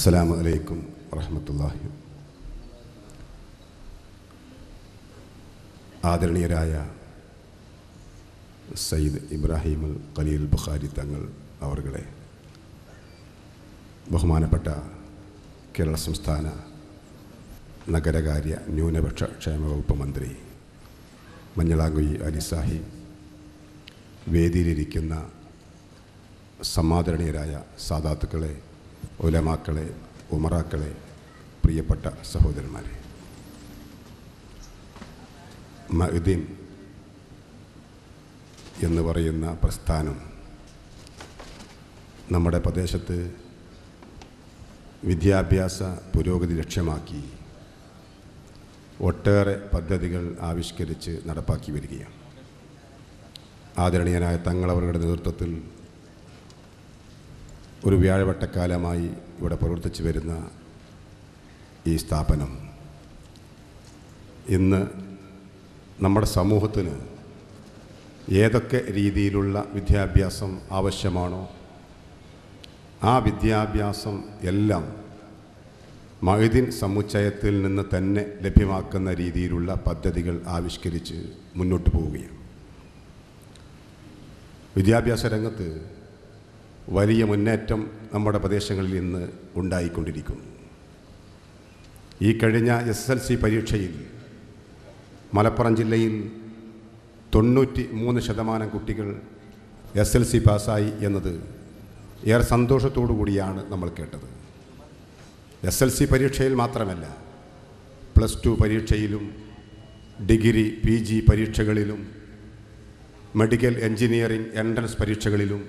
അസ്സലാമു അലൈക്കും വറഹ്മത്തുള്ളാഹി. ആദരണീയരായ സയ്യിദ് ഇബ്രാഹിം ഖലീൽ ബുഖാരി തങ്ങൾ അവർകളെ, ബഹുമാനപ്പെട്ട കേരള സംസ്ഥാന നഗരകാര്യ ന്യൂനപക്ഷ ക്ഷേമ വകുപ്പ് മന്ത്രി മഞ്ഞളാംകുഴി അലി സാഹിബ്, വേദിയിലിരിക്കുന്ന സമാദരണീയരായ സാദാത്തുക്കളെ, ഉലമാക്കളെ, ഉമറാക്കളെ, പ്രിയപ്പെട്ട സഹോദരന്മാരെ, മഅ്ദിൻ എന്ന് പറയുന്ന പ്രസ്ഥാനം നമ്മുടെ പ്രദേശത്ത് വിദ്യാഭ്യാസ പുരോഗതി ലക്ഷ്യമാക്കി ഒട്ടേറെ പദ്ധതികൾ ആവിഷ്കരിച്ച് നടപ്പാക്കി വരികയാണ്. ആദരണീയനായ തങ്ങളവരുടെ നേതൃത്വത്തിൽ ഒരു വ്യാഴവട്ടക്കാലമായി ഇവിടെ പ്രവർത്തിച്ചു വരുന്ന ഈ സ്ഥാപനം ഇന്ന് നമ്മുടെ സമൂഹത്തിന് ഏതൊക്കെ രീതിയിലുള്ള വിദ്യാഭ്യാസം ആവശ്യമാണോ ആ വിദ്യാഭ്യാസം എല്ലാം മഅ്ദിൻ സമുച്ചയത്തിൽ നിന്ന് തന്നെ ലഭ്യമാക്കുന്ന രീതിയിലുള്ള പദ്ധതികൾ ആവിഷ്കരിച്ച് മുന്നോട്ട് പോവുകയാണ്. വിദ്യാഭ്യാസ രംഗത്ത് വലിയ മുന്നേറ്റം നമ്മുടെ പ്രദേശങ്ങളിൽ ഇന്ന് ഉണ്ടായിക്കൊണ്ടിരിക്കുന്നു. ഈ കഴിഞ്ഞ SSLC പരീക്ഷയിൽ മലപ്പുറം ജില്ലയിൽ 93% കുട്ടികൾ SSLC പാസ്സായി എന്നത് ഏറെ സന്തോഷത്തോടു കൂടിയാണ് നമ്മൾ കേട്ടത്. SSLC പരീക്ഷയിൽ മാത്രമല്ല, +2 പരീക്ഷയിലും ഡിഗ്രി PG പരീക്ഷകളിലും മെഡിക്കൽ എൻജിനീയറിംഗ് എൻട്രൻസ് പരീക്ഷകളിലും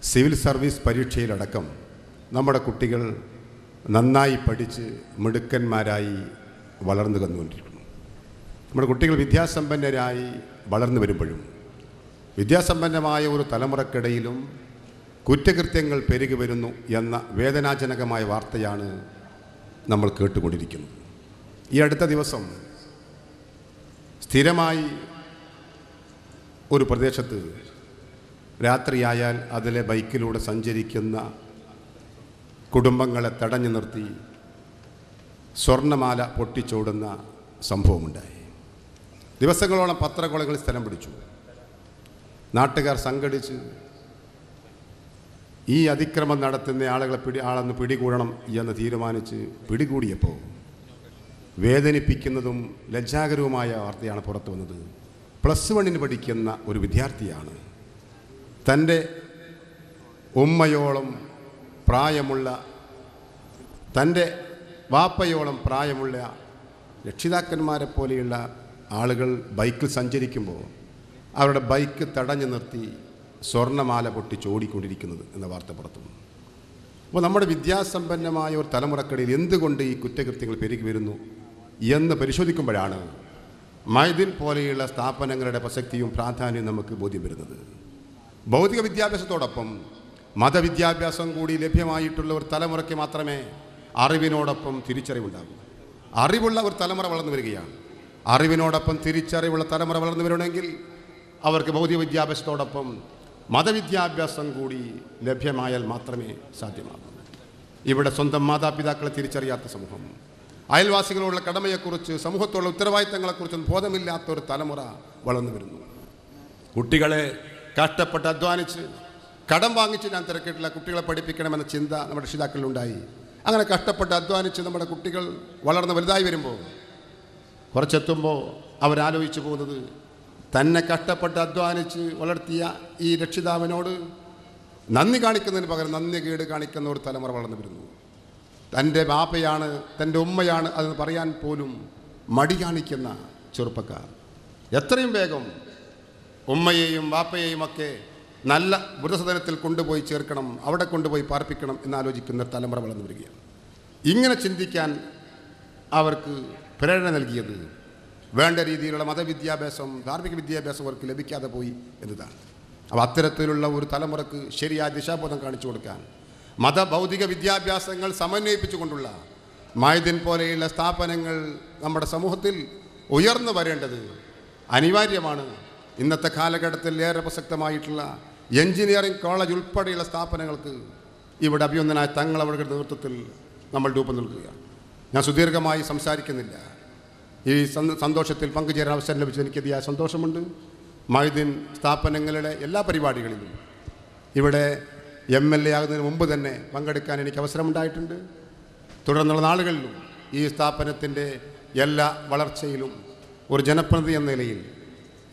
സിവിൽ സർവീസ് പരീക്ഷയിലടക്കം നമ്മുടെ കുട്ടികൾ നന്നായി പഠിച്ച് മിടുക്കന്മാരായി വളർന്നു വന്നുകൊണ്ടിരിക്കുന്നു. നമ്മുടെ കുട്ടികൾ വിദ്യാസമ്പന്നരായി വളർന്നു വരുമ്പോഴും വിദ്യാസമ്പന്നമായ ഒരു തലമുറക്കിടയിലും കുറ്റകൃത്യങ്ങൾ പെരുകി വരുന്നു എന്ന വേദനാജനകമായ വാർത്തയാണ് നമ്മൾ കേട്ടുകൊണ്ടിരിക്കുന്നത്. ഈ അടുത്ത ദിവസം സ്ഥിരമായി ഒരു പ്രദേശത്ത് രാത്രിയായാൽ അതിലെ ബൈക്കിലൂടെ സഞ്ചരിക്കുന്ന കുടുംബങ്ങളെ തടഞ്ഞു നിർത്തി സ്വർണ്ണമാല പൊട്ടിച്ചോടുന്ന സംഭവമുണ്ടായി. ദിവസങ്ങളോളം പത്രക്കോളങ്ങളിൽ സ്ഥലം പിടിച്ചു. നാട്ടുകാർ സംഘടിച്ച് ഈ അതിക്രമം നടത്തുന്ന ആളെന്ന് പിടികൂടണം എന്ന് തീരുമാനിച്ച് പിടികൂടിയപ്പോൾ വേദനിപ്പിക്കുന്നതും ലജ്ജാകരവുമായ വാർത്തയാണ് പുറത്തു വന്നത്. +1 പഠിക്കുന്ന ഒരു വിദ്യാർത്ഥിയാണ് തൻ്റെ ഉമ്മയോളം പ്രായമുള്ള, തൻ്റെ വാപ്പയോളം പ്രായമുള്ള രക്ഷിതാക്കന്മാരെ പോലെയുള്ള ആളുകൾ ബൈക്കിൽ സഞ്ചരിക്കുമ്പോൾ അവരുടെ ബൈക്ക് തടഞ്ഞു നിർത്തി സ്വർണ്ണമാല പൊട്ടിച്ചോടിക്കൊണ്ടിരിക്കുന്നത് എന്ന വാർത്ത പുറത്തു വന്നു. അപ്പോൾ നമ്മുടെ വിദ്യാസമ്പന്നമായ ഒരു തലമുറക്കിടയിൽ എന്തുകൊണ്ട് ഈ കുറ്റകൃത്യങ്ങൾ പെരുകി വരുന്നു എന്ന് പരിശോധിക്കുമ്പോഴാണ് മഅ്ദിൻ പോലെയുള്ള സ്ഥാപനങ്ങളുടെ പ്രസക്തിയും പ്രാധാന്യവും നമുക്ക് ബോധ്യം വരുന്നത്. ഭൗതിക വിദ്യാഭ്യാസത്തോടൊപ്പം മതവിദ്യാഭ്യാസം കൂടി ലഭ്യമായിട്ടുള്ള ഒരു തലമുറയ്ക്ക് മാത്രമേ അറിവിനോടൊപ്പം തിരിച്ചറിവുണ്ടാകൂ. അറിവുള്ള ഒരു തലമുറ വളർന്നു വരികയാണ്. അറിവിനോടൊപ്പം തിരിച്ചറിവുള്ള തലമുറ വളർന്നു വരണമെങ്കിൽ അവർക്ക് ഭൗതിക വിദ്യാഭ്യാസത്തോടൊപ്പം മതവിദ്യാഭ്യാസം കൂടി ലഭ്യമായാൽ മാത്രമേ സാധ്യമാകൂ. ഇവിടെ സ്വന്തം മാതാപിതാക്കളെ തിരിച്ചറിയാത്ത സമൂഹം, അയൽവാസികളോടുള്ള കടമയെക്കുറിച്ച്, സമൂഹത്തോടുള്ള ഉത്തരവാദിത്തങ്ങളെക്കുറിച്ചൊന്നും ബോധമില്ലാത്ത ഒരു തലമുറ വളർന്നു വരുന്നു. കുട്ടികളെ കഷ്ടപ്പെട്ട് അധ്വാനിച്ച് കടം വാങ്ങിച്ച് ഞാൻ തിരക്കിട്ടില്ല, കുട്ടികളെ പഠിപ്പിക്കണമെന്ന ചിന്ത നമ്മുടെ രക്ഷിതാക്കളിലുണ്ടായി. അങ്ങനെ കഷ്ടപ്പെട്ട് അധ്വാനിച്ച് നമ്മുടെ കുട്ടികൾ വളർന്ന് വലുതായി വരുമ്പോൾ കുറച്ചെത്തുമ്പോൾ അവരാലോചിച്ചു പോകുന്നത് തന്നെ കഷ്ടപ്പെട്ട് അധ്വാനിച്ച് വളർത്തിയ ഈ രക്ഷിതാവിനോട് നന്ദി കാണിക്കുന്നതിന് പകരം നന്ദി കേട് കാണിക്കുന്ന ഒരു തലമുറ വളർന്നു വരുന്നു. തൻ്റെ ബാപ്പയാണ്, തൻ്റെ ഉമ്മയാണ് അതെന്ന് പറയാൻ പോലും മടി കാണിക്കുന്ന ചെറുപ്പക്കാർ. എത്രയും വേഗം ഉമ്മയെയും ബാപ്പയെയും ഒക്കെ നല്ല വൃദ്ധസദനത്തിൽ കൊണ്ടുപോയി ചേർക്കണം, അവിടെ കൊണ്ടുപോയി പാർപ്പിക്കണം എന്നാലോചിക്കുന്ന തലമുറ വളർന്നു വരികയാണ്. ഇങ്ങനെ ചിന്തിക്കാൻ അവർക്ക് പ്രേരണ നൽകിയത് വേണ്ട രീതിയിലുള്ള മതവിദ്യാഭ്യാസം, ധാർമ്മിക വിദ്യാഭ്യാസം അവർക്ക് ലഭിക്കാതെ പോയി എന്നതാണ്. അപ്പോൾ അത്തരത്തിലുള്ള ഒരു തലമുറക്ക് ശരിയായ ദിശാബോധം കാണിച്ചു കൊടുക്കാൻ മതഭൗതിക വിദ്യാഭ്യാസങ്ങൾ സമന്വയിപ്പിച്ചുകൊണ്ടുള്ള മഅ്ദിൻ പോലെയുള്ള സ്ഥാപനങ്ങൾ നമ്മുടെ സമൂഹത്തിൽ ഉയർന്നു വരേണ്ടത് അനിവാര്യമാണ്. ഇന്നത്തെ കാലഘട്ടത്തിൽ ഏറെ പ്രസക്തമായിട്ടുള്ള എഞ്ചിനീയറിംഗ് കോളേജ് ഉൾപ്പെടെയുള്ള സ്ഥാപനങ്ങൾക്ക് ഇവിടെ അഭിനന്ദനായ തങ്ങളവരുടെ നേതൃത്വത്തിൽ നമ്മൾ രൂപം നൽകുക. ഞാൻ സുദീർഘമായി സംസാരിക്കുന്നില്ല. ഈ സന്തോഷത്തിൽ പങ്കുചേരാൻ അവസരം ലഭിച്ചത് എനിക്ക് അതിയായ സന്തോഷമുണ്ട്. മൊയ്‌ദീൻ സ്ഥാപനങ്ങളുടെ എല്ലാ പരിപാടികളിലും ഇവിടെ MLA ആകുന്നതിന് മുമ്പ് തന്നെ പങ്കെടുക്കാൻ എനിക്ക് അവസരമുണ്ടായിട്ടുണ്ട്. തുടർന്നുള്ള നാളുകളിലും ഈ സ്ഥാപനത്തിൻ്റെ എല്ലാ വളർച്ചയിലും ഒരു ജനപ്രതിനിധി എന്ന നിലയിൽ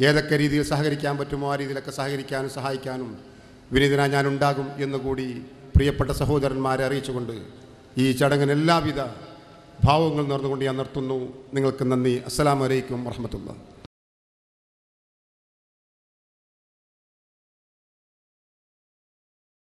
ഏതൊക്കെ രീതിയിൽ സഹകരിക്കാൻ പറ്റുമോ ആ രീതിയിലൊക്കെ സഹകരിക്കാനും സഹായിക്കാനും വിനീതനായി ഞാനുണ്ടാകും എന്നുകൂടി പ്രിയപ്പെട്ട സഹോദരന്മാരെ അറിയിച്ചുകൊണ്ട് ഈ ചടങ്ങിന് എല്ലാവിധ ഭാവങ്ങൾ നേർന്നുകൊണ്ട് ഞാൻ നിർത്തുന്നു. നിങ്ങൾക്ക് നന്ദി. അസ്സലാമു അലൈക്കും വറഹ്മത്തുള്ളാഹി.